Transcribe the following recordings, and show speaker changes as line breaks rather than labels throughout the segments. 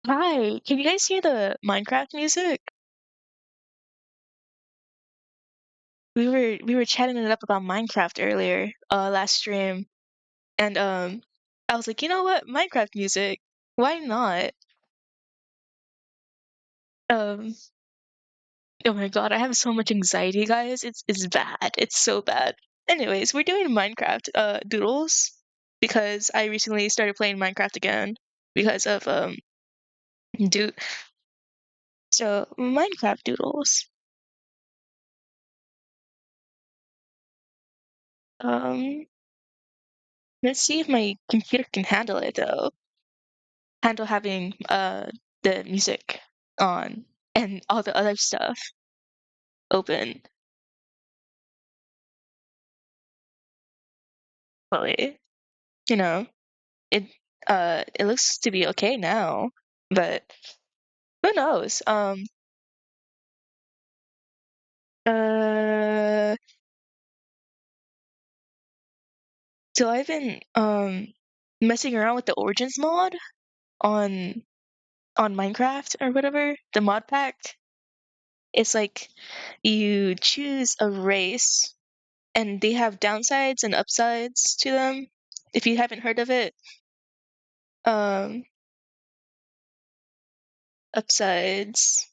Hi, can you guys hear the Minecraft music? We were chatting it up about Minecraft earlier, last stream, and I was like, you know what, Minecraft music, why not? Um, oh my God, I have so much anxiety, guys. It's bad. It's so bad. Anyways, we're doing Minecraft doodles because I recently started playing Minecraft again because of do so Minecraft doodles. Um, let's see if my computer can handle it though. Handle having the music on and all the other stuff open. Fully, you know, it it looks to be okay now, but who knows? Uh so I've been messing around with the Origins mod on Minecraft or whatever, the mod pack. It's like you choose a race and they have downsides and upsides to them. If you haven't heard of it, um upsides,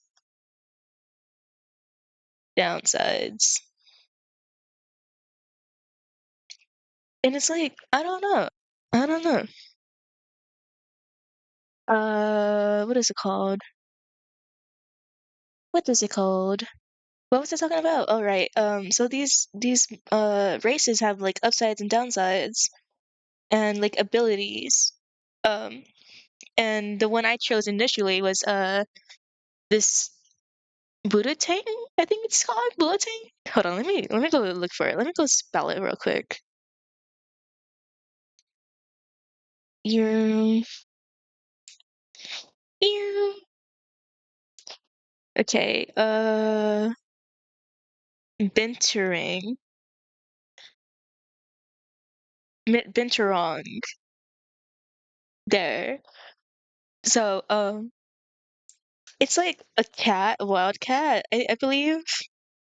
downsides. And it's like, I don't know. I don't know. What is it called? What is it called? What was I talking about? Oh, right. So these races have like upsides and downsides and like abilities. Um, and the one I chose initially was this Buddha-tang, I think it's called Buddha-tang. Hold on, let me go look for it. Let me go spell it real quick. You, you. Okay. Binturong. Binturong. There. So, it's like a cat, a wild cat, I believe,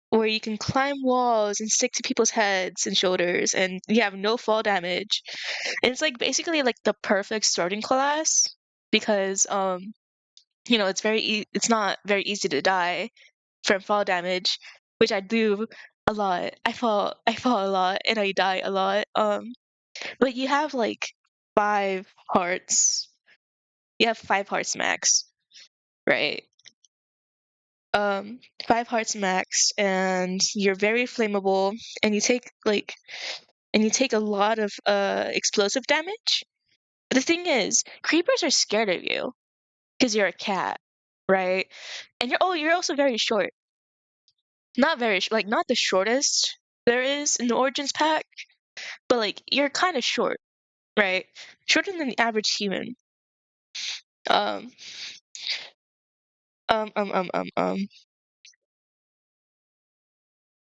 where you can climb walls and stick to people's heads and shoulders, and you have no fall damage. And it's like basically like the perfect starting class because, it's not very easy to die from fall damage, which I do a lot. I fall a lot, and I die a lot. But you have like 5 hearts. You have 5 hearts max, right? Um, 5 hearts max, and you're very flammable, and you take a lot of explosive damage. But the thing is, creepers are scared of you because you're a cat, right? And you're also very short. Not like not the shortest there is in the Origins pack, but like you're kind of short, right? Shorter than the average human. Um, um, um, um, um, um,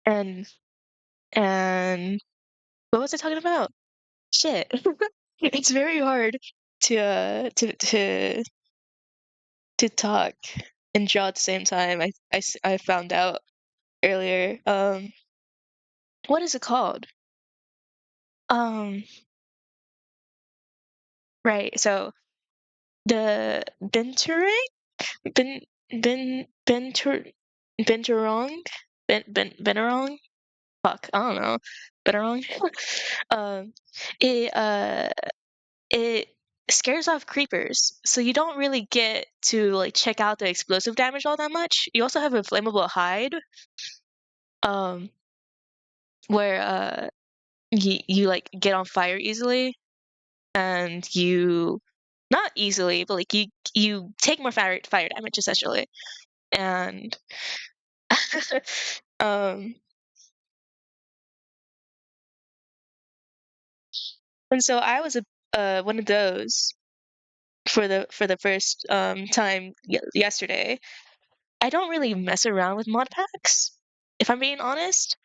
and and what was I talking about? Shit. It's very hard to to talk and draw at the same time. I found out earlier. What is it called? Um, right. So the Binturong, bin bin Bintur Binturong, Binturong. Fuck, I don't know. Binturong. Um, it it scares off creepers, so you don't really get to like check out the explosive damage all that much. You also have a flammable hide, um, where you like get on fire easily, and you not easily, but like you take more fire damage essentially, and um, and so I was a one of those for the first time yesterday. I don't really mess around with mod packs, if I'm being honest.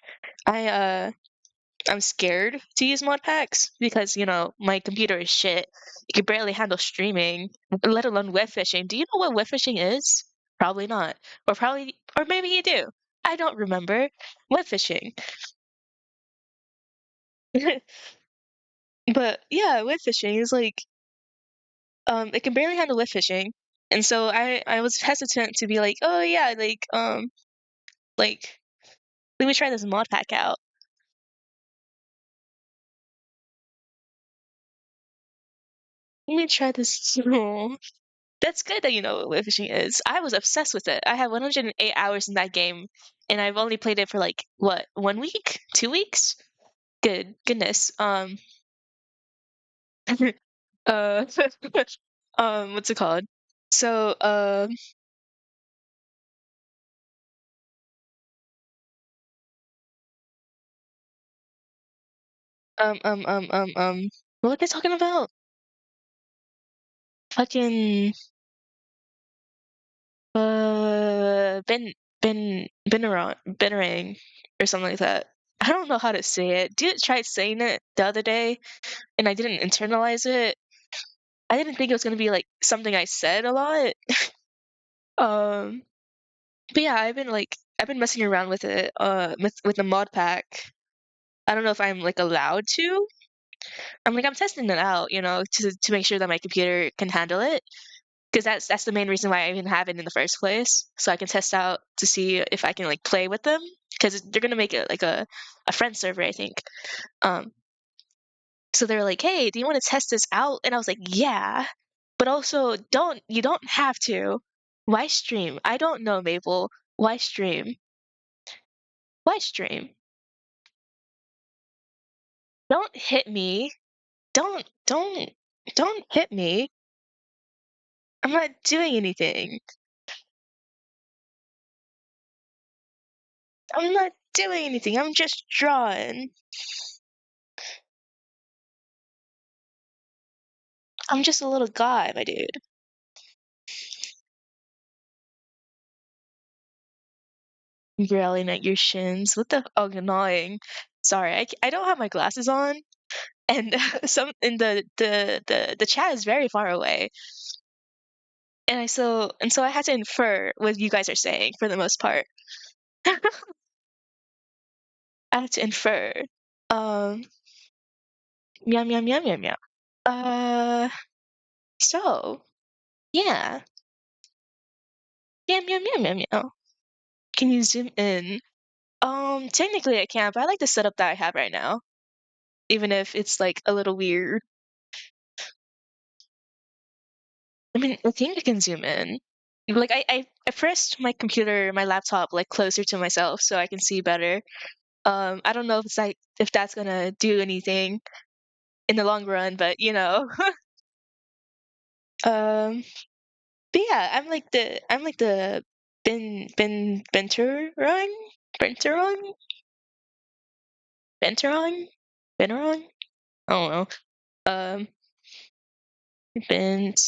I I'm scared to use mod packs because, my computer is shit. It can barely handle streaming, let alone web fishing. Do you know what web fishing is? Probably not. Or maybe you do. I don't remember. Web fishing. But yeah, web fishing is like, it can barely handle web fishing. And so I was hesitant to be like, oh yeah, like, let me try this mod pack out. Let me try this. That's good that you know what web fishing is. I was obsessed with it. I had 108 hours in that game, and I've only played it for like what, 1 week, 2 weeks? Goodness. Uh, what's it called? So, what was I talking about? Fucking, Bennerang, or something like that. I don't know how to say it. Dude tried saying it the other day, and I didn't internalize it. I didn't think it was gonna be like something I said a lot. Um, but yeah, I've been messing around with it, with the mod pack. I don't know if I'm like allowed to. I'm testing it out, to make sure that my computer can handle it. Because that's the main reason why I even have it in the first place, so I can test out to see if I can like play with them. Because they're gonna make it like a friend server, I think. Um, so they're like, "Hey, do you want to test this out?" And I was like, "Yeah," but also don't have to. Why stream? I don't know, Maple. Why stream? Why stream? Don't hit me. Don't hit me. I'm not doing anything. I'm not doing anything. I'm just drawing. I'm just a little guy, my dude. Growling at your shins. What the? Oh, annoying. Sorry, I don't have my glasses on, and the chat is very far away, and so I had to infer what you guys are saying for the most part. I had to infer. Um, meow meow meow meow meow. Uh, so yeah, meow meow meow meow meow. Can you zoom in? Technically I can, but I like the setup that I have right now, even if it's like a little weird. I mean, I think I can zoom in. Like I pressed my laptop like closer to myself so I can see better. I don't know if that's gonna do anything in the long run, but Um, but yeah, I'm like the Benturong, Benturong, Benturong, Benturong. I don't know. Um, Bent,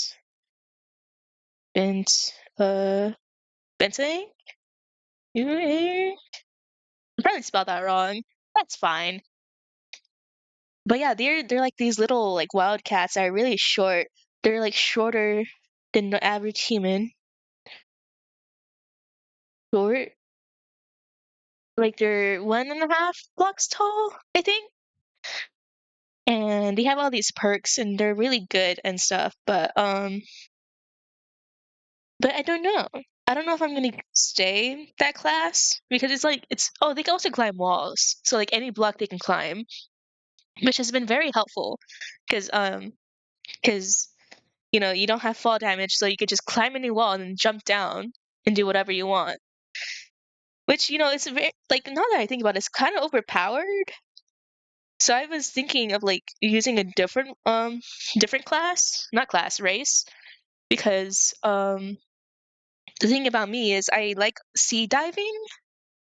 Bent, Benting. I probably spelled that wrong. That's fine. But yeah, they're like these little like wildcats that are really short. They're like shorter than the average human. Short, like they're 1.5 blocks tall, I think. And they have all these perks, and they're really good and stuff. But I don't know. I don't know if I'm gonna stay that class because it's oh, they can also climb walls. So like any block they can climb, which has been very helpful because because you don't have fall damage, so you could just climb any wall and then jump down and do whatever you want. Which, it's very like now that I think about it, it's kind of overpowered. So I was thinking of like using a different class, not class, race, because the thing about me is I like sea diving,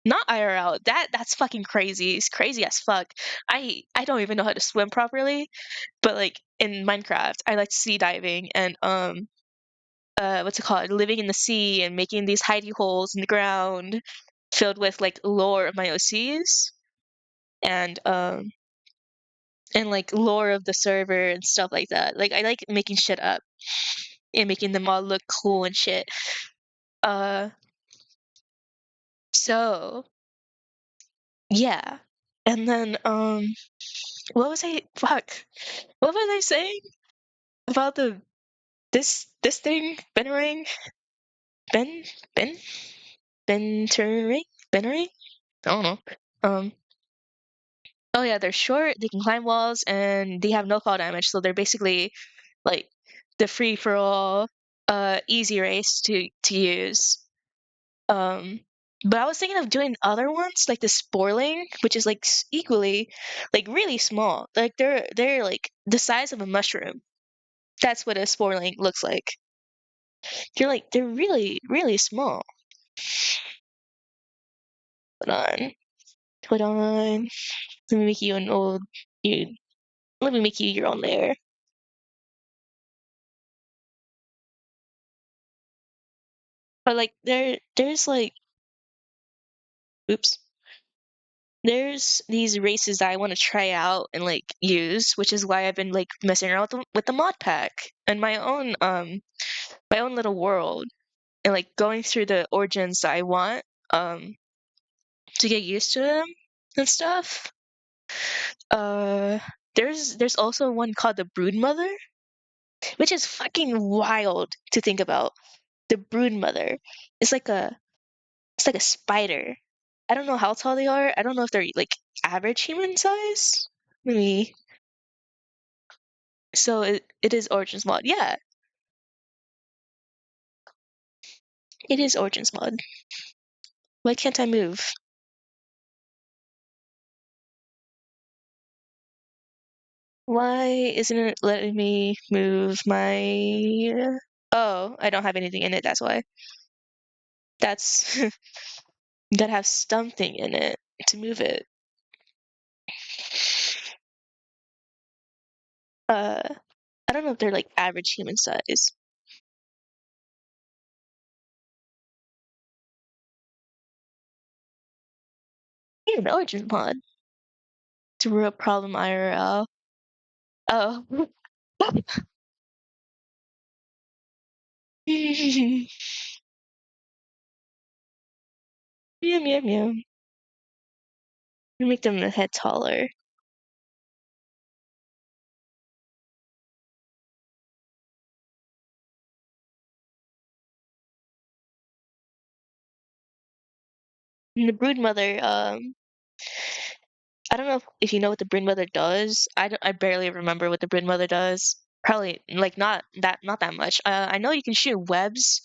not IRL. That's fucking crazy. It's crazy as fuck. I don't even know how to swim properly, but like in Minecraft, I like sea diving and what's it called, living in the sea and making these hidey holes in the ground filled with like lore of my OCs. and and like lore of the server and stuff like that. Like I like making shit up and making them all look cool and shit. Uh, so yeah. And then what was I fuck? What was I saying about the this thing? Bennering? Ben Ben Bentering? Bennering? I don't know. Um oh yeah, they're short, they can climb walls, and they have no fall damage, so they're basically like the free for all easy race to use. Um, but I was thinking of doing other ones like the Sporling, which is like equally like really small. Like they're like the size of a mushroom. That's what a Sporling looks like. They're really really small. Hold on, hold on. Let me make you an old you. Let me make you your own layer. But like there's like oops. There's these races that I want to try out and like use, which is why I've been like messing around with the mod pack and my own little world and like going through the origins that I want um to get used to them and stuff. Uh there's also one called the Brood Mother, which is fucking wild to think about. The Brood Mother. It's like a it's like a spider. I don't know how tall they are. I don't know if they're like average human size. Maybe. So it is Origins mod. Yeah, it is Origins mod. Why can't I move? Why isn't it letting me move my... Oh, I don't have anything in it, that's why. That's... you gotta have something in it to move it. Uh, I don't know if they're like average human size. Yeah, an Origins mod. It's a real problem IRL. Oh. Meow meow meow. Make them a head taller. And the brood mother, I don't know if you know what the brood mother does. I barely remember what the brood mother does. Probably like not that much. I know you can shoot webs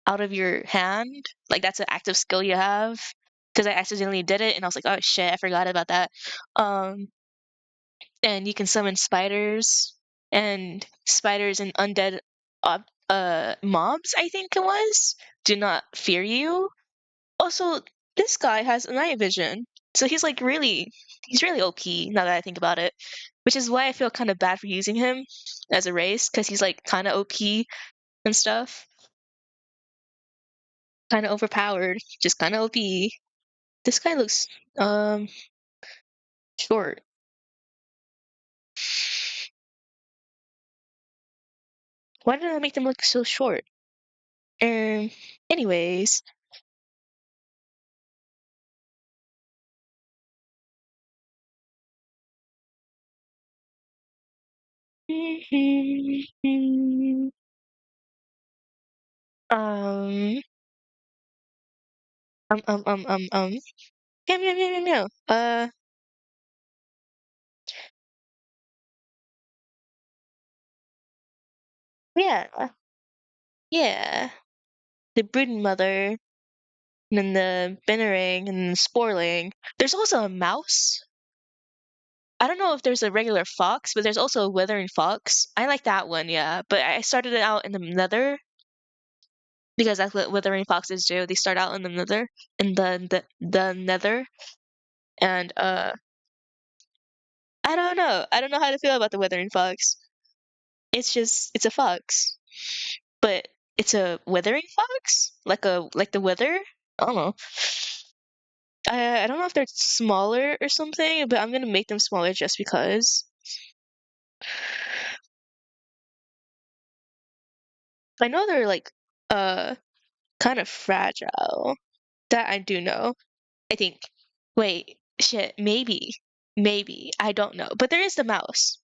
out of your hand. Like that's an active skill you have. Because I accidentally did it and I was like, oh shit, I forgot about that. Um, and you can summon spiders and undead mobs, I think it was, do not fear you. Also, this guy has night vision, so he's really OP now that I think about it. Which is why I feel kind of bad for using him as a race, because he's like kind of OP and stuff, kind of overpowered, just kind of OP. This guy looks um short. Why did I make them look so short? Um. Anyways, um, um, um, um, um, um, meow, meow, meow, meow, meow. Yeah, yeah. The brood mother, and then the Bennering, and then the Sporling. There's also a mouse. I don't know if there's a regular fox, but there's also a withering fox. I like that one, yeah. But I started it out in the nether because that's what withering foxes do. They start out in the nether, in the nether, and I don't know. I don't know how to feel about the withering fox. It's a fox, but it's a withering fox, like the wither. I don't know. I don't know if they're smaller or something, but I'm gonna make them smaller just because. I know they're like uh kind of fragile. That I do know. I think. Wait, shit, maybe. Maybe. I don't know. But there is the mouse.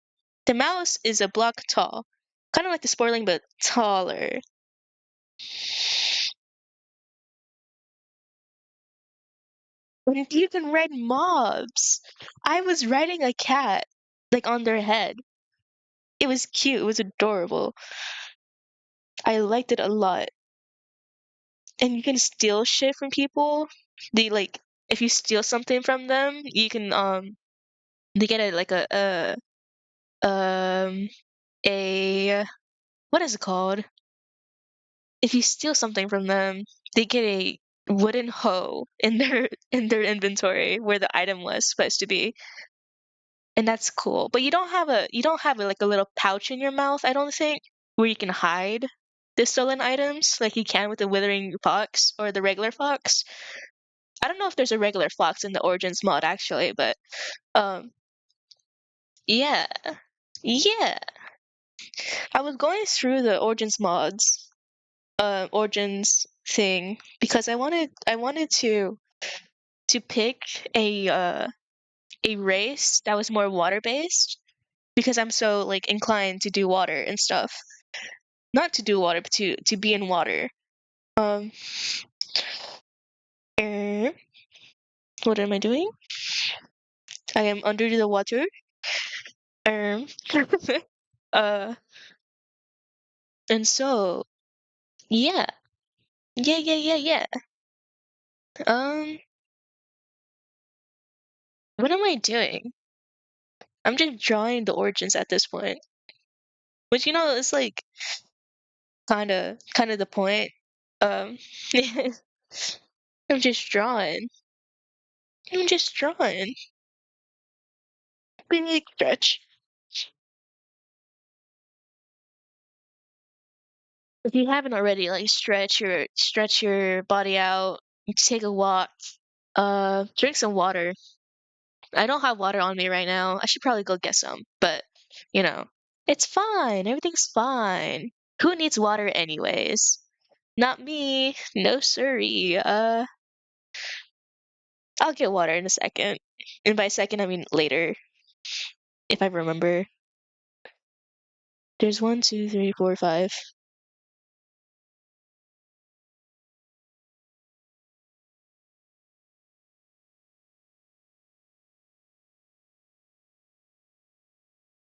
The mouse is a block tall. Kind of like the Sportling, but taller. And you can ride mobs. I was riding a cat, like on their head. It was cute. It was adorable. I liked it a lot. And you can steal shit from people. They like if you steal something from them, you can they get a like um a what is it called? If you steal something from them, they get a wooden hoe in their inventory where the item was supposed to be. And that's cool. But you don't have like a little pouch in your mouth, I don't think, where you can hide the stolen items like you can with the withering fox or the regular fox. I don't know if there's a regular fox in the Origins mod actually, but um yeah. Yeah. I was going through the Origins mods, Origins thing because I wanted to pick a race that was more water based because I'm so like inclined to do water and stuff. Not to do water, but to be in water. Um, er, what am I doing? I am under the water. Um, uh, and so yeah, yeah. Um, what am I doing? I'm just drawing the origins at this point, which is like kind of the point. Um, I'm just drawing. I'm just drawing. Big stretch. If you haven't already, like stretch your body out, take a walk, drink some water. I don't have water on me right now. I should probably go get some, but you know, it's fine. Everything's fine. Who needs water anyways? Not me. No siree. I'll get water in a second. And by second, I mean later, if I remember. There's one, two, three, four, five.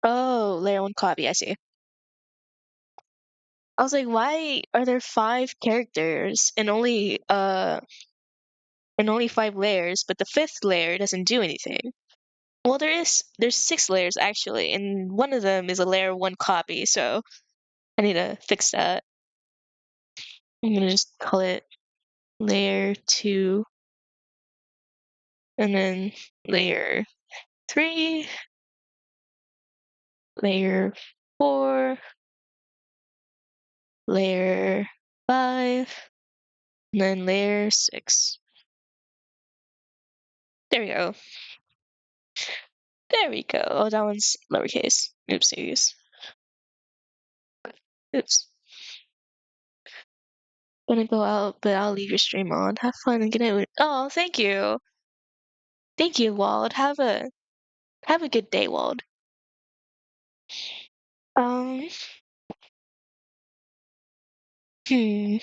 Oh, layer one copy. I see. I was like, why are there five characters and only five layers, but the fifth layer doesn't do anything? Well, there's six layers actually, and one of them is a layer one copy, so I need to fix that. I'm gonna just call it layer two, and then layer three, layer four, layer five, and then layer six. There we go. There we go. Oh, that one's lowercase. Oopsies. Oops. Gonna go out, but I'll leave your stream on. Have fun and get it. Oh, thank you. Thank you, Wald. Have a good day, Wald. Um, hmm.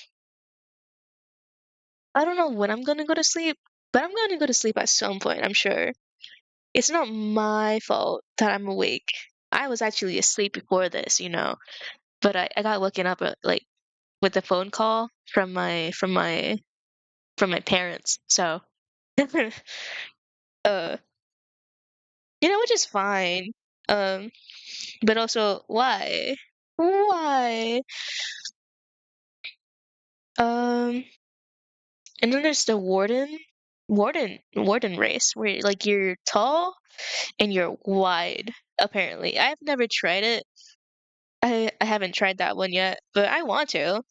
I don't know when I'm gonna go to sleep, but I'm gonna go to sleep at some point, I'm sure. It's not my fault that I'm awake. I was actually asleep before this, but I got woken up like with a phone call from my parents. So uh which is fine. Um but also why? Why? Um and then there's the warden race where like you're tall and you're wide apparently. I've never tried it. I haven't tried that one yet, but I want to.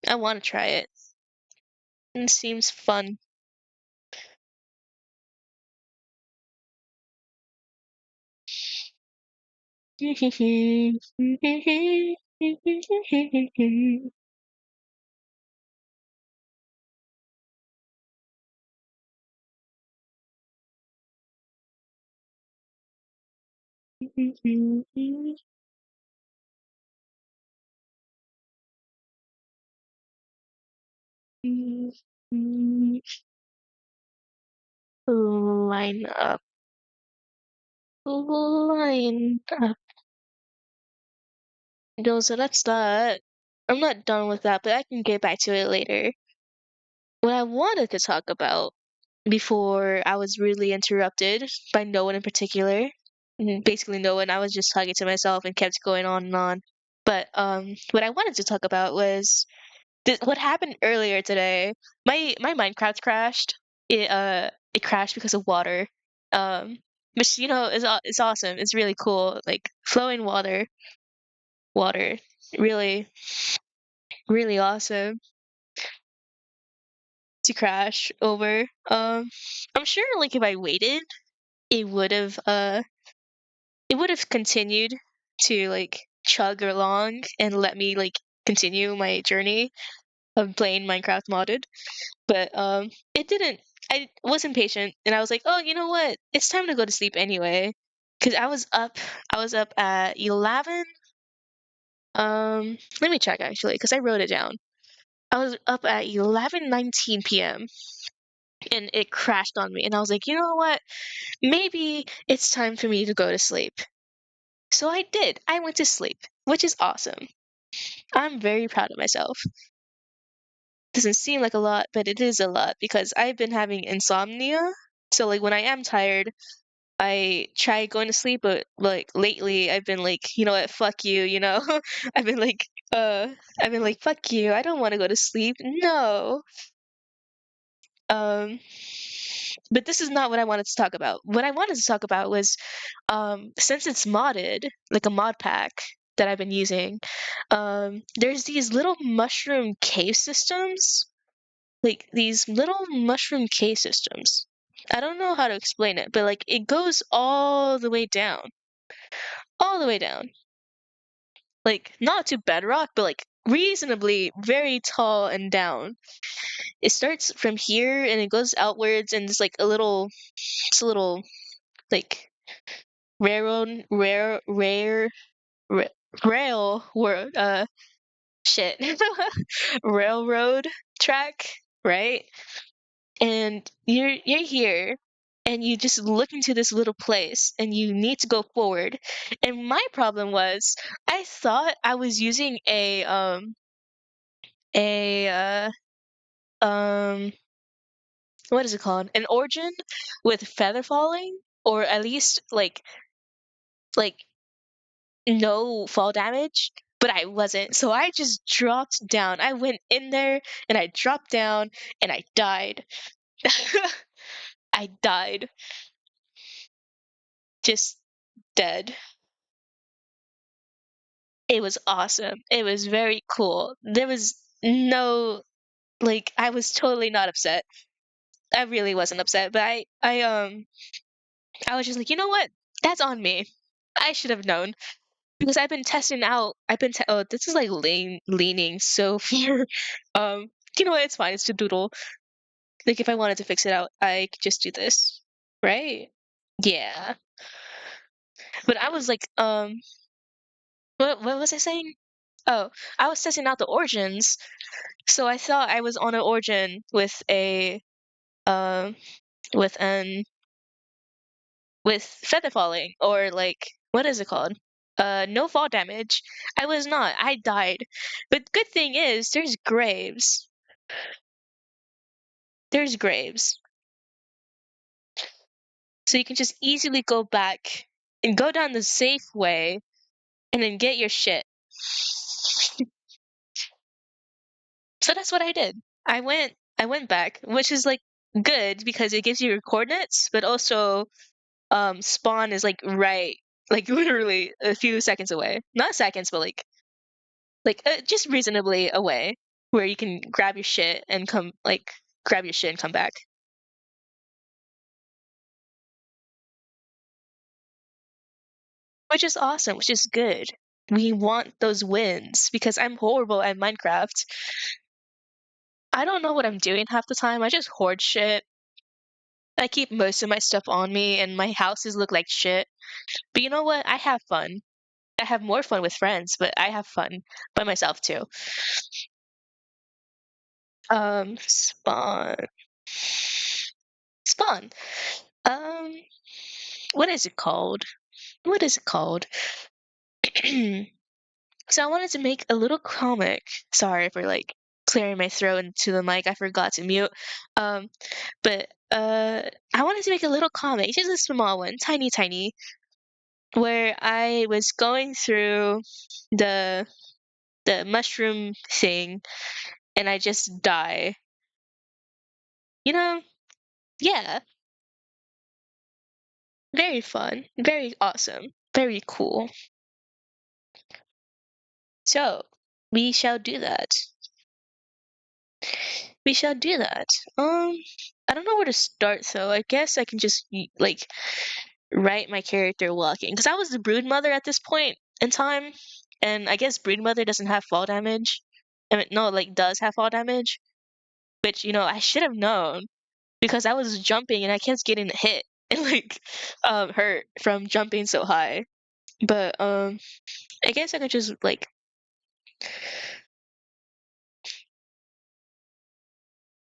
I want to try it. It seems fun. Line up, line up. No, so that's that. I'm not done with that, but I can get back to it later. What I wanted to talk about before I was rudely interrupted by no one in particular, basically no one, I was just talking to myself and kept going on and on. But what I wanted to talk about was what happened earlier today. My Minecraft crashed. It crashed because of water. Um, which is awesome. It's really cool. Like flowing water, really really awesome to crash over. I'm sure like if I waited, it would have continued to like chug along and let me like continue my journey of playing Minecraft modded. But it didn't. I was impatient and I was like, "Oh, you know what? It's time to go to sleep anyway." Cuz I was up at 11. Let me check actually cuz I wrote it down. I was up at 11:19 p.m. and it crashed on me and I was like, "You know what? Maybe it's time for me to go to sleep." So I did. I went to sleep, which is awesome. I'm very proud of myself. Doesn't seem like a lot, but it is a lot because I've been having insomnia. So like when I am tired, I try going to sleep, but like lately I've been like, you know what, fuck you, you know? I've been like, uh, I've been like, fuck you, I don't want to go to sleep. No. Um, but this is not what I wanted to talk about. What I wanted to talk about was, since it's modded, like a mod pack that I've been using, there's these little mushroom cave systems, like these little mushroom cave systems. I don't know how to explain it, but like it goes all the way down, like not to bedrock, but like reasonably very tall and down. It starts from here and it goes outwards, and it's like it's a little like railroad, ra- rail, word, shit, railroad track, right? And you're here and you just look into this little place and you need to go forward. And my problem was I thought I was using a um what is it called? An origin with feather falling, or at least like no fall damage, but I wasn't. So I just dropped down. I went in there and I dropped down and I died. I died. Just dead. It was awesome. It was very cool. There was no like I was totally not upset. I really wasn't upset, but I was just like, "You know what? That's on me. I should have known." Because I've been testing out. Oh, this is like leaning so far. You know what? It's fine. It's a doodle. Like if I wanted to fix it out, I could just do this, right? Yeah. But I was like, what was I saying? Oh, I was testing out the origins, so I thought I was on an origin um with an with feather falling, or like what is it called? No fall damage. I was not. I died. But good thing is there's graves. There's graves. So you can just easily go back and go down the safe way and then get your shit. So that's what I did. I went back, which is like good because it gives you your coordinates, but also spawn is like right, like literally a few seconds away. Not seconds, but just reasonably away, where you can grab your shit and grab your shit and come back. which is awesome, which is good. We want those wins because I'm horrible at Minecraft. I don't know what I'm doing half the time. I just hoard shit. I keep most of my stuff on me, and my houses look like shit. But you know what? I have fun. I have more fun with friends, but I have fun by myself too. Spawn. Spawn. Um, what is it called? What is it called? So I wanted to make a little comic. Sorry for like clearing my throat into the mic. I forgot to mute. Um, but I wanted to make a little comic, just a small one, tiny, tiny, where I was going through the the mushroom thing and I just die. You know? Yeah, very fun, very awesome, very cool. So we shall do that. We shall do that. I don't know where to start though. I guess I can just like write my character walking because I was the brood mother at this point in time, and I guess brood mother doesn't have fall damage. I mean, no, like does have fall damage, which I should have known because I was jumping and I kept getting hit and like hurt from jumping so high. But I guess I could just like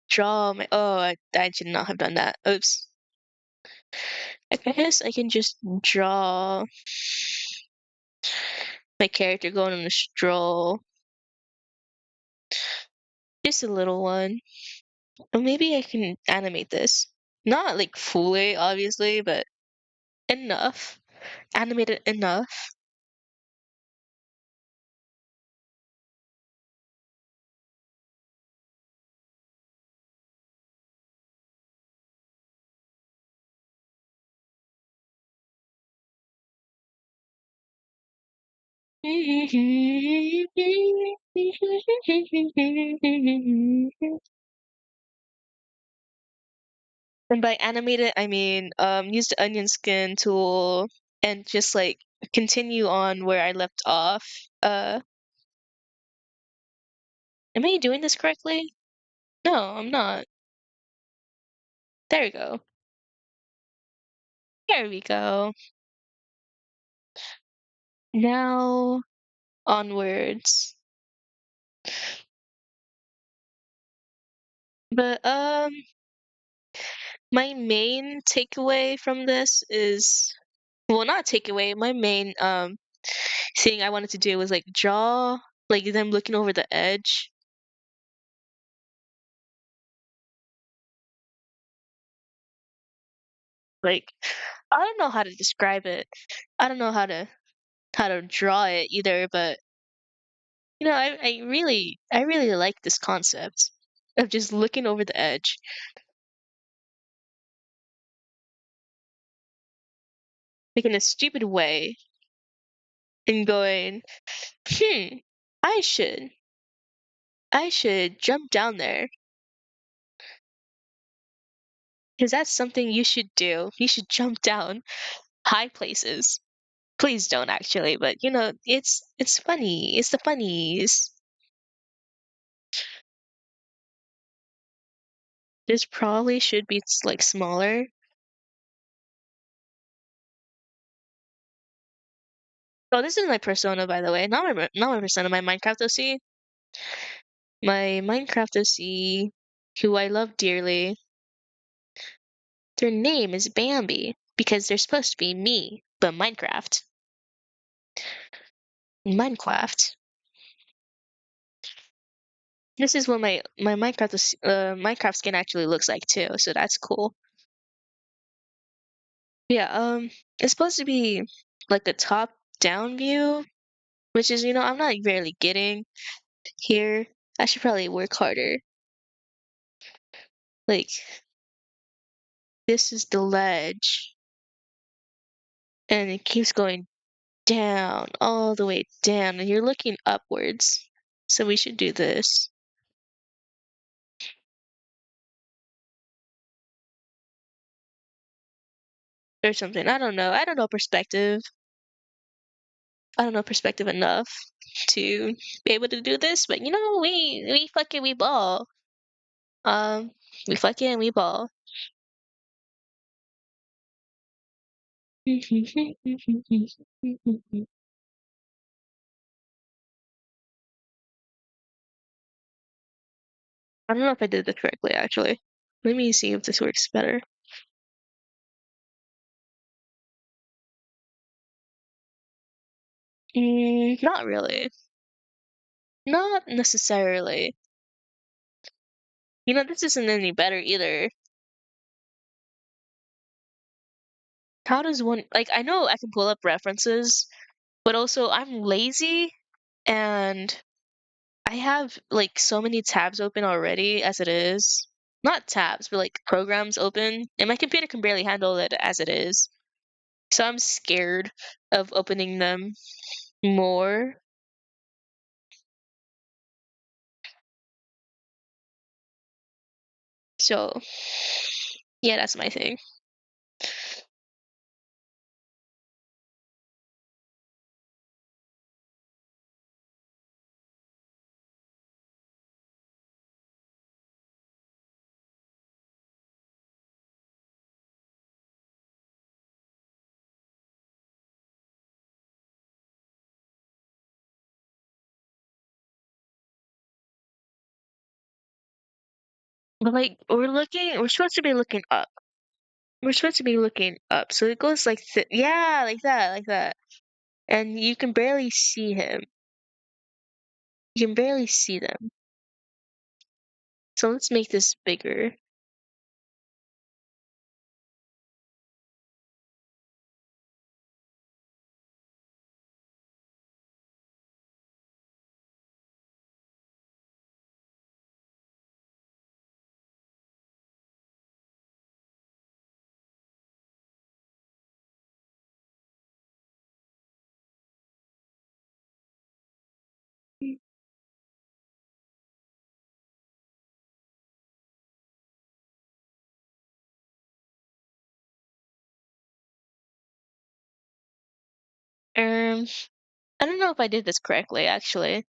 draw my. Oh, I should not have done that. Oops. I guess I can just draw my character going on a stroll. Just a little one. Or maybe I can animate this. Not like fully, obviously, but enough. Animate it enough. And by animate it, I mean use the onion skin tool and just like continue on where I left off. Am I doing this correctly? No, I'm not. There we go. There we go. Now onwards. But my main takeaway from this is, well, not takeaway, my main thing I wanted to do was like draw like them looking over the edge. Like I don't know how to describe it. I don't know how to draw it either, but I really like this concept of just looking over the edge, like in a stupid way, and going, hmm, I should I should jump down there because that's something you should do. You should jump down high places. Please don't actually, but it's funny. It's the funnies. This probably should be like smaller. Oh, this is my persona, by the way. Not my persona. My Minecraft OC. My Minecraft OC, who I love dearly. Their name is Bambi because they're supposed to be me, but Minecraft. Minecraft. This is what my Minecraft skin actually looks like too, so that's cool. Yeah, it's supposed to be like a top-down view, which is, I'm not really getting here. I should probably work harder. Like, this is the ledge, and it keeps going down, all the way down, and you're looking upwards. So we should do this or something. I don't know. I don't know perspective. I don't know perspective enough to be able to do this, but we fucking we ball. Um, we fucking we ball. I don't know if I did this correctly, actually. Let me see if this works better. Not really. Not necessarily. This isn't any better either. How does one like I know I can pull up references, but also I'm lazy and I have like so many tabs open already as it is. Not tabs, but like programs open, and my computer can barely handle it as it is. So I'm scared of opening them more. So yeah, that's my thing. But like we're supposed to be looking up. We're supposed to be looking up. So it goes like yeah, like that, like that. And you can barely see him. You can barely see them. So let's make this bigger. Um, I don't know if I did this correctly actually,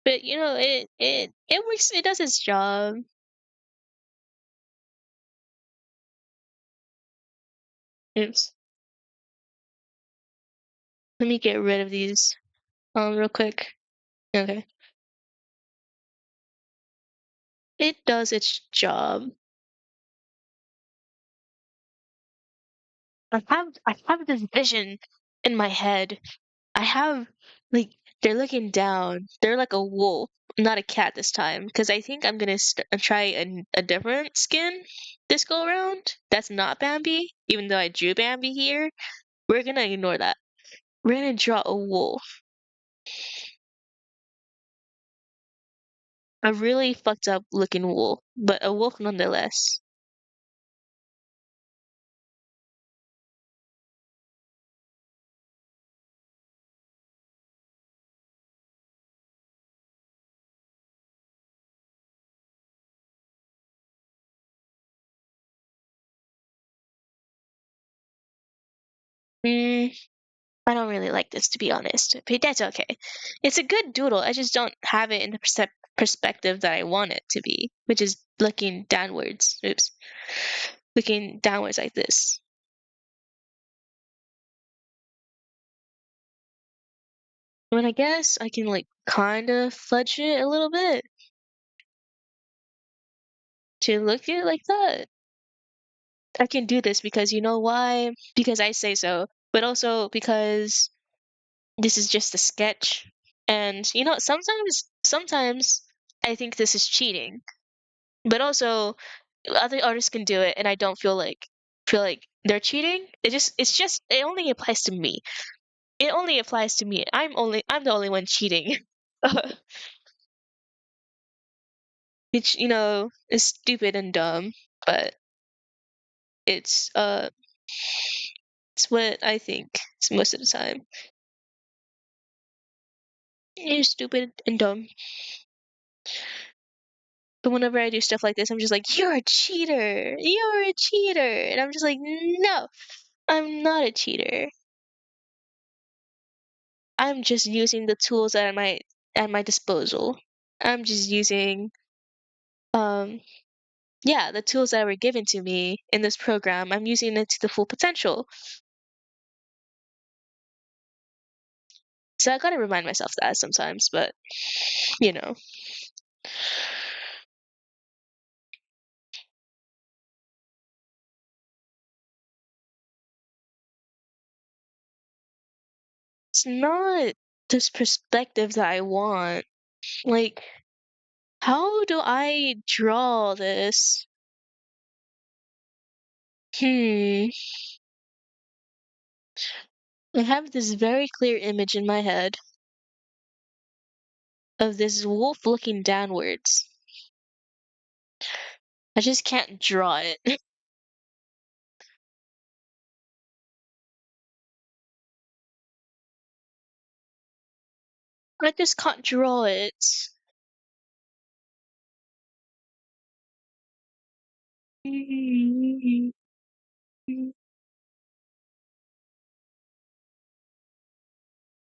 but it works. It does its job. Oops. Let me get rid of these real quick. Okay. It does its job. I have this vision in my head. I have like they're looking down. They're like a wolf, not a cat this time. Because I think I'm gonna try a different skin this go around. That's not Bambi, even though I drew Bambi here. We're gonna ignore that. We're gonna draw a wolf, a really fucked up looking wolf, but a wolf nonetheless. Mm, I don't really like this to be honest, but that's okay. It's a good doodle. I just don't have it in the perspective that I want it to be, which is looking downwards. Oops, looking downwards like this. I mean, I guess I can like kind of fudge it a little bit to look it like that. I can do this because you know why? Because I say so, but also because this is just a sketch. And sometimes I think this is cheating, but also other artists can do it, and I don't feel like they're cheating. It only applies to me. It only applies to me. I'm the only one cheating, which is stupid and dumb, but it's uh it's what I think. It's most of the time. You're stupid and dumb. But whenever I do stuff like this, I'm just like, "You're a cheater! You're a cheater!" And I'm just like, "No, I'm not a cheater." I'm just using the tools that are at my disposal. I'm just using um yeah, the tools that were given to me in this program. I'm using it to the full potential. So I gotta remind myself that sometimes, but you know, it's not this perspective that I want. Like, how do I draw this? Hmm. I have this very clear image in my head of this wolf looking downwards. I just can't draw it. I just can't draw it.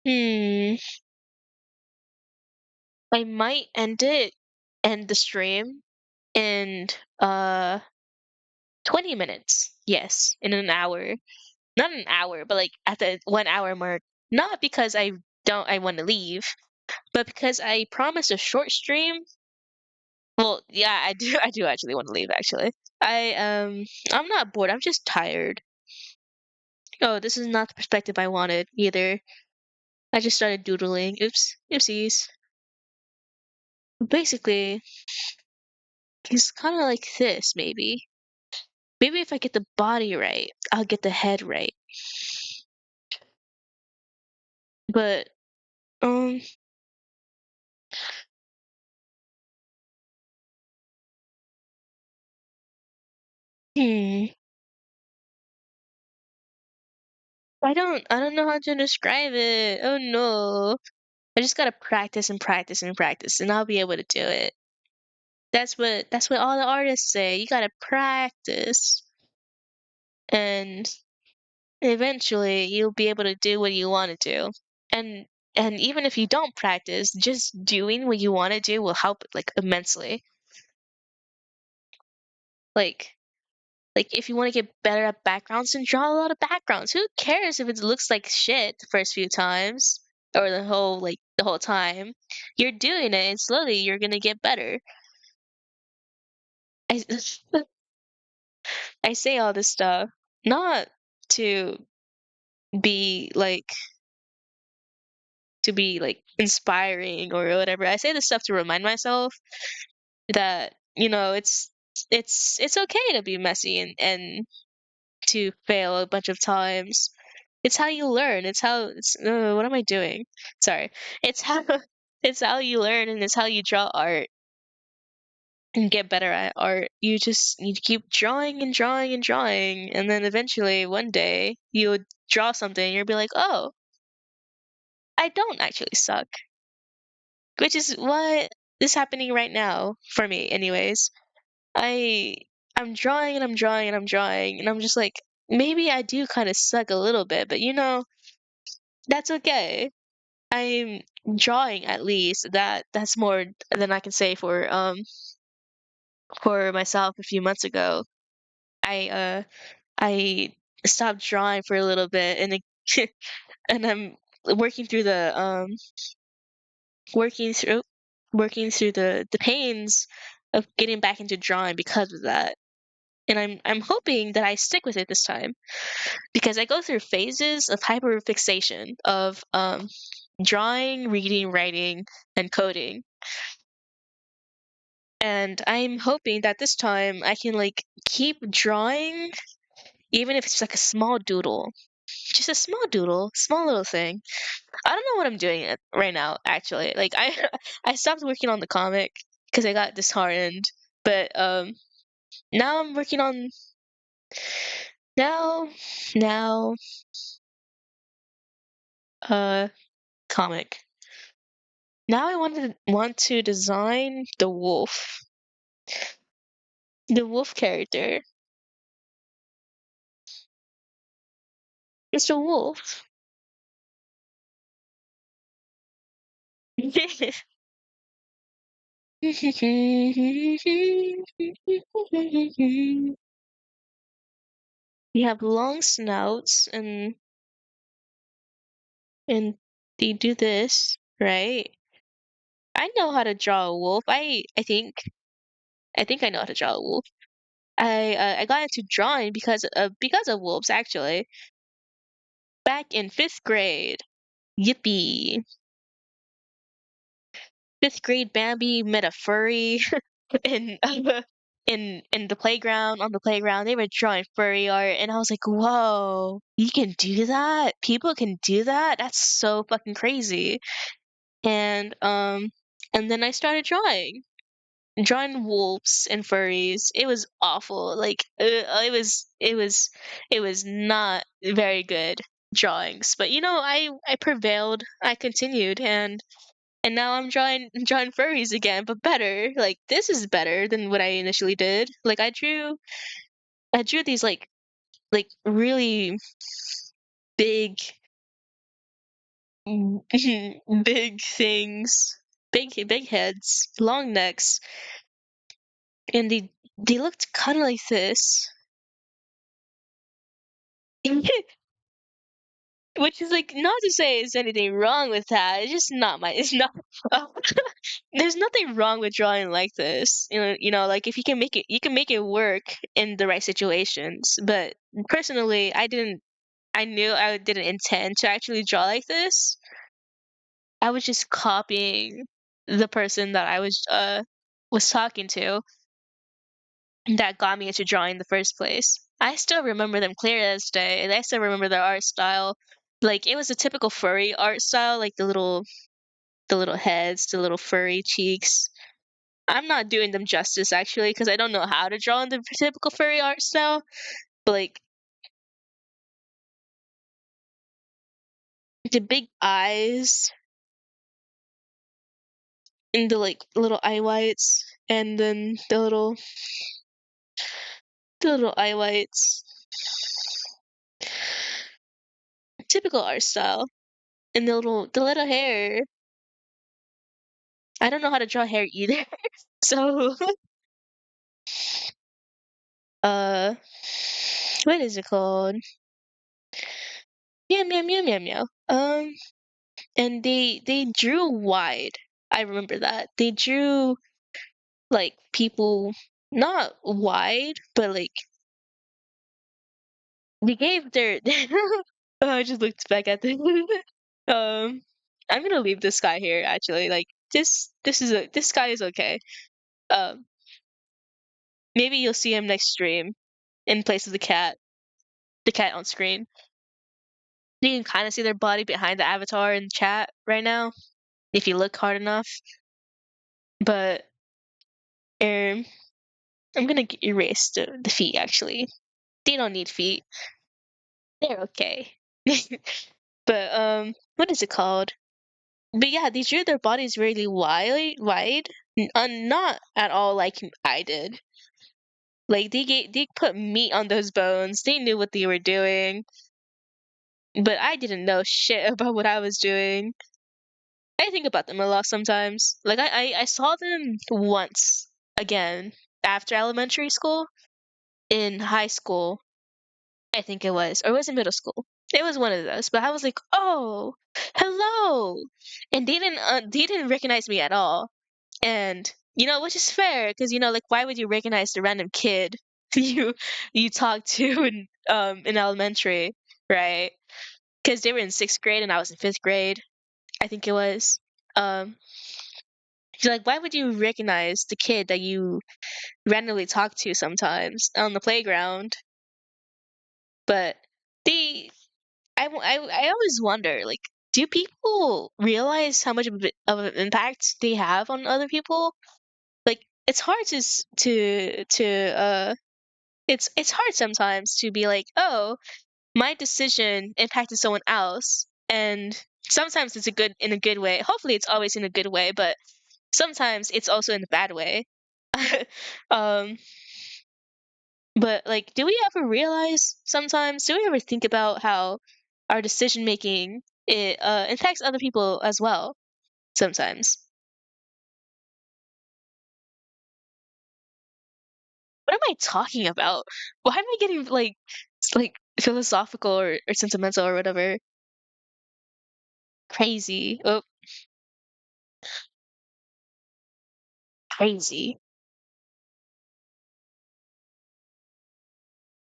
Hmm. I might end the stream in 20 minutes. Yes, in an hour. Not an hour, but like at the 1 hour mark. Not because I want to leave, but because I promised a short stream. Well, yeah, I do I do actually want to leave actually. I'm not bored, I'm just tired. Oh, this is not the perspective I wanted either. I just started doodling. Oops. Oopsies. Basically, he's kind of like this, maybe. Maybe if I get the body right, I'll get the head right. But, um, hmm. I don't know how to describe it. Oh no. I just gotta practice and practice and practice, and I'll be able to do it. That's what all the artists say. You gotta practice, and eventually you'll be able to do what you want to do. And and even if you don't practice, just doing what you want to do will help like immensely. Like like if you want to get better at backgrounds, then draw a lot of backgrounds. Who cares if it looks like shit the first few times or the whole time? You're doing it, and slowly you're gonna get better. I I say all this stuff not to be like inspiring or whatever. I say this stuff to remind myself that it's okay to be messy and to fail a bunch of times. It's how you learn. It's what am I doing? Sorry. It's how it's how you learn and it's how you draw art and get better at art. You keep drawing and drawing and drawing, and then eventually one day you'll draw something and you'll be like, "Oh, I don't actually suck." Which is what is happening right now for me anyways. I I'm drawing and I'm drawing and I'm drawing and I'm just like maybe I do kind of suck a little bit, but that's okay. I'm drawing at least. That's more than I can say for myself a few months ago. I stopped drawing for a little bit and I'm working through the working through working through the pains of getting back into drawing because of that. And I'm hoping that I stick with it this time because I go through phases of hyperfixation of drawing, reading, writing, and coding. And I'm hoping that this time I can like keep drawing even if it's like a small doodle. Just a small doodle, small little thing. I don't know what I'm doing right now actually. Like I I stopped working on the comic because I got disheartened. But now I'm working on now now uh comic. Now I want to design the wolf character. Mr. Wolf. You have long snouts and they do this, right? I know how to draw a wolf. I think I know how to draw a wolf. I got into drawing because of wolves actually. Back in 5th grade. Yippee. 5th grade Bambi met a furry in in the playground on the playground. They were drawing furry art and I was like, "Whoa, you can do that? People can do that? That's so fucking crazy." And and then I started drawing wolves and furries. It was awful. Like it was not very good drawings. But I prevailed. I continued and now I'm drawing furries again, but better. Like this is better than what I initially did. Like I drew these like really big big things, big heads, long necks, and they looked kind of like this. Which is like not to say there's anything wrong with that. It's just not my. It's not. There's nothing wrong with drawing like this. Like if you can make it, you can make it work in the right situations. But personally, I didn't. I knew I didn't intend to actually draw like this. I was just copying the person that I was talking to that got me into drawing in the first place. I still remember them clear as day, and I still remember their art style. Like it was a typical furry art style, like the little heads, the little furry cheeks. I'm not doing them justice actually because I don't know how to draw in the typical furry art style. But like the big eyes and the like little eye whites, and then the little eye whites, typical art style, and the little hair. I don't know how to draw hair either, so uh, what is it called? Meow meow meow meow meow. And they drew wide. I remember that they drew like people not wide, but like they gave their. Oh, I just looked back at them. um, I'm gonna leave this guy here. Actually, like this guy is okay. Um, maybe you'll see him next stream in place of the cat on screen. You can kind of see their body behind the avatar in chat right now if you look hard enough. But um, I'm gonna erase the feet. Actually, they don't need feet. They're okay. But what is it called? But yeah, they drew their bodies really wide, not at all like I did. Like they put meat on those bones. They knew what they were doing, but I didn't know shit about what I was doing. I think about them a lot sometimes. Like I saw them once again after elementary school, in high school, I think it was, or was it middle school? It was one of those. But I was like, "Oh, hello," and they didn't recognize me at all. And which is fair, because like, why would you recognize the random kid you talked to in elementary, right? Because they were in 6th grade and I was in 5th grade, I think it was. Um, so like, why would you recognize the kid that you randomly talk to sometimes on the playground? But they I always wonder, like, do people realize how much of an impact they have on other people? Like, it's hard it's hard sometimes to be like, oh, my decision impacted someone else, and sometimes it's in a good way. Hopefully, it's always in a good way, but sometimes it's also in a bad way. um, but like, do we ever realize sometimes? Do we ever think about how our decision making it impacts other people as well? sometimes. What am I talking about? Why am I getting like philosophical or sentimental or whatever? Crazy. Oh, crazy.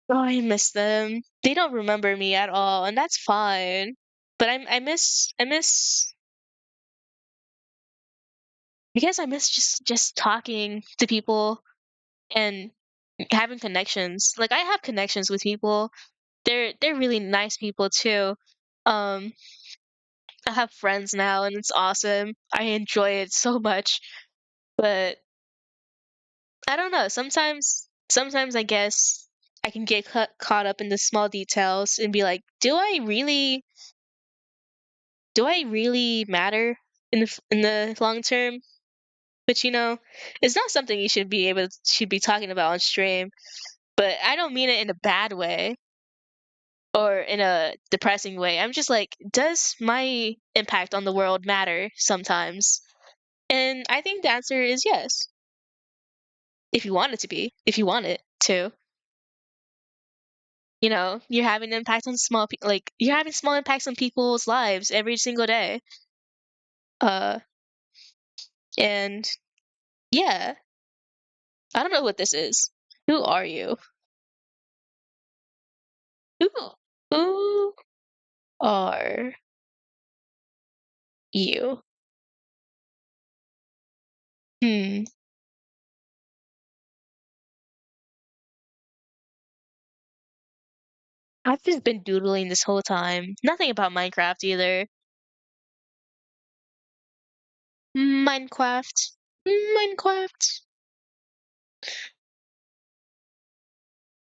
Oh, I miss them. They don't remember me at all, and that's fine. But I miss just talking to people and having connections. Like I have connections with people. They're really nice people too. Um, I have friends now, and it's awesome. I enjoy it so much. But I don't know. Sometimes I guess I can get caught up in the small details and be like, do I really matter in in the long term? But it's not something you should be talking about on stream. But I don't mean it in a bad way or in a depressing way. I'm just like, does my impact on the world matter sometimes? And I think the answer is yes. If you want it to be, if you want it to. You're having an impact on like you're having small impacts on people's lives every single day. Uh, and yeah, I don't know what this is. Who are you? Who who are you? Hmm. I've just been doodling this whole time. Nothing about Minecraft either. Minecraft. Minecraft.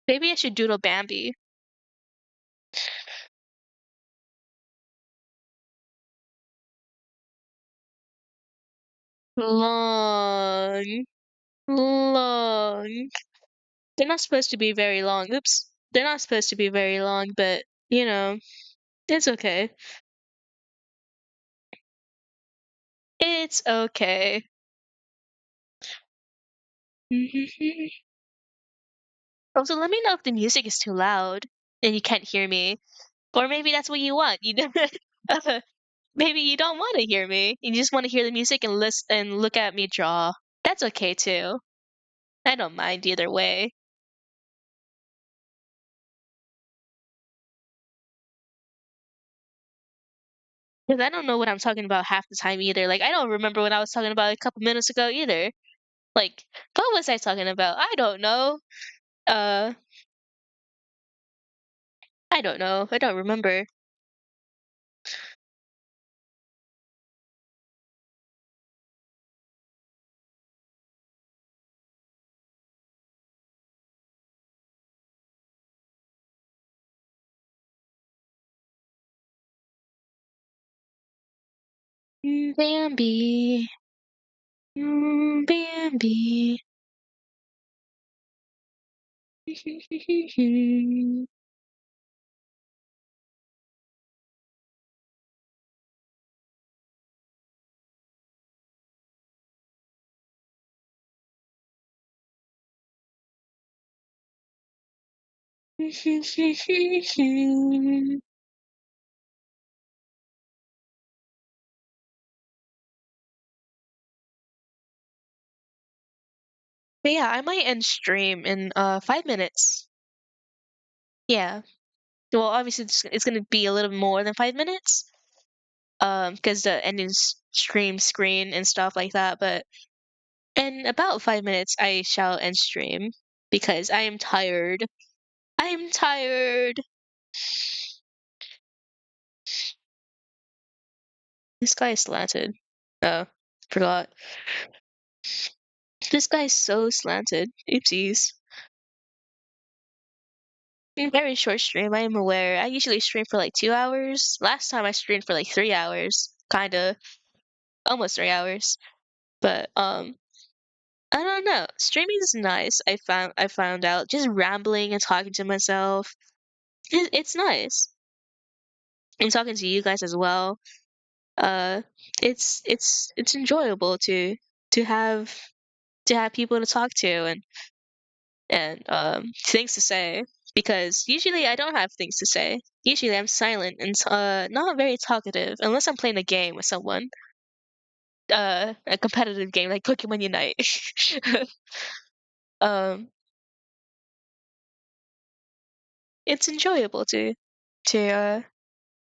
Maybe I should doodle Bambi. Long. Long. They're not supposed to be very long. Oops. They're not supposed to be very long, but it's okay. It's okay. Also, let me know if the music is too loud and you can't hear me. Or maybe that's what you want. Maybe you don't want to hear me. You just want to hear the music and listen and look at me draw. That's okay too. I don't mind either way. Because I don't know what I'm talking about half the time either. Like I don't remember what I was talking about a couple minutes ago either. Like, what was I talking about? I don't know. Uh, I don't know. I don't remember. Bambi. Bambi. But yeah, I might end stream in 5 minutes. Yeah. Well, obviously it's gonna be a little more than 5 minutes. Because the ending stream screen and stuff like that. But in about 5 minutes, I shall end stream because I am tired. I am tired. This guy is slanted. Oh, forgot. This guy's so slanted. Oopsies. Very short stream, I am aware. I usually stream for like 2 hours. Last time I streamed for like 3 hours. Kinda. Almost 3 hours. But I don't know. Streaming is nice. I found out just rambling and talking to myself. It's nice. And talking to you guys as well. uh it's enjoyable to have to have people to talk to and things to say because usually I don't have things to say. Usually I'm silent and not very talkative unless I'm playing a game with someone. A competitive game like Pokemon Unite. um it's enjoyable to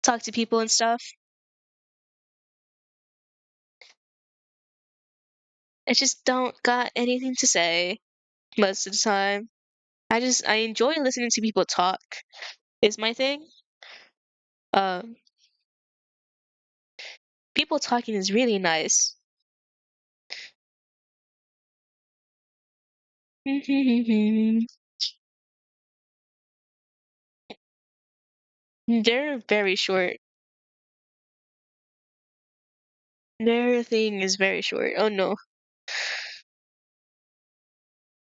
talk to people and stuff. I just don't got anything to say most of the time. I enjoy listening to people talk is my thing. Um People talking is really nice. They're very short. Their thing is very short. Oh no,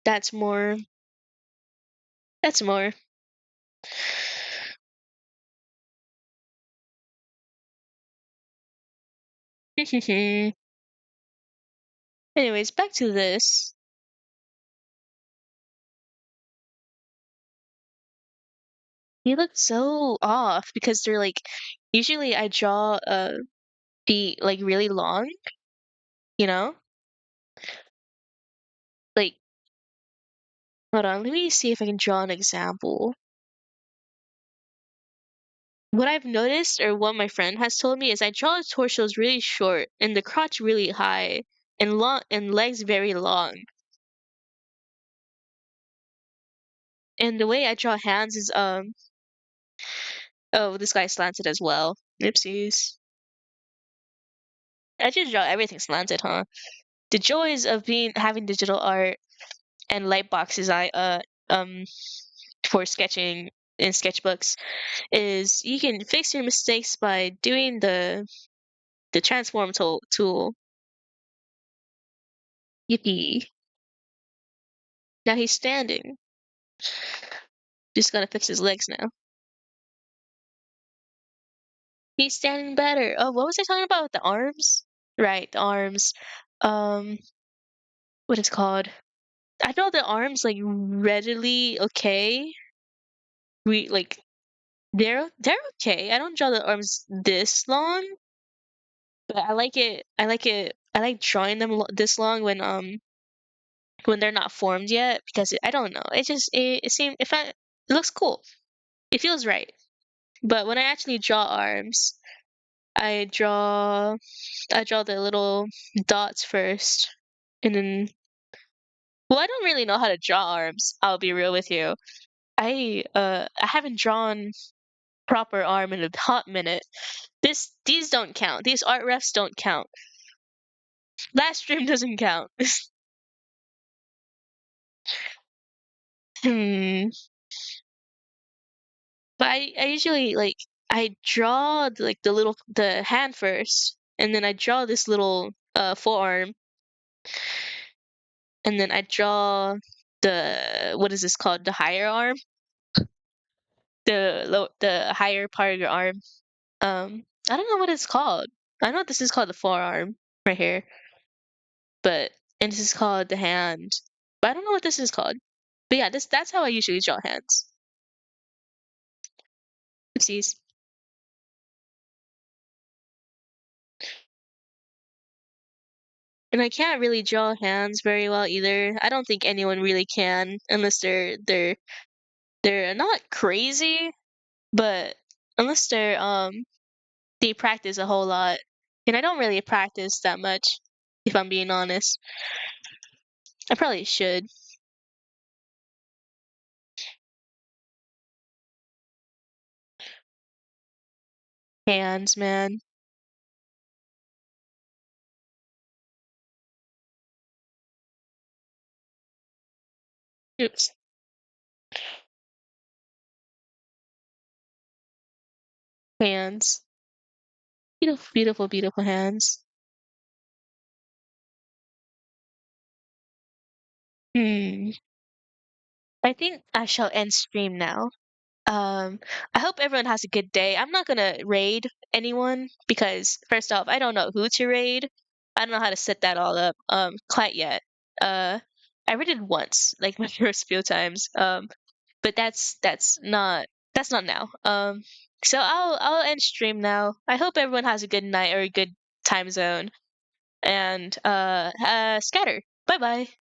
that's more. That's more. Anyways, back to this. You look so off because they're like. Usually, I draw feet like really long. You know, like hold on. Let me see if I can draw an example. What I've noticed, or what my friend has told me, is I draw the torsos really short and the crotch really high and long and legs very long. And the way I draw hands is oh, this guy's slanted as well. Oopsies. I just draw everything slanted, huh? The joys of being having digital art and light boxes I um for sketching in sketchbooks is you can fix your mistakes by doing the transform tool. Yippee. Now he's standing. Just gotta fix his legs now. He's standing better. Oh, what was I talking about with the arms? Right, the arms. Um, what it's called? I know the arms like readily okay. We like they're okay. I don't draw the arms this long, but I like it. I like it. I like drawing them this long when they're not formed yet because I don't know. It seems if I it looks cool. It feels right. But when I actually draw arms, I draw I draw the little dots first, and then well, I don't really know how to draw arms. I'll be real with you. I haven't drawn proper arm in a hot minute. These don't count. These art refs don't count. Last stream doesn't count. Hmm. But I usually like I draw like the hand first, and then I draw this little forearm, and then I draw the what is this called? The higher arm, the higher part of your arm. I don't know what it's called. I know this is called the forearm right here, but and this is called the hand. But I don't know what this is called. But yeah, that's how I usually draw hands. Oopsies. And I can't really draw hands very well either. I don't think anyone really can unless they're not crazy, but unless they practice a whole lot. And I don't really practice that much, if I'm being honest. I probably should. Hands, man. Oops. Hands. Beautiful, beautiful, beautiful hands. Hmm. I think I shall end stream now. Um, I hope everyone has a good day. I'm not gonna raid anyone because first off, I don't know who to raid. I don't know how to set that all up quite yet. Uh, I raided once, like my first few times. But that's not now. So I'll end stream now. I hope everyone has a good night or a good time zone. And scatter. Bye bye.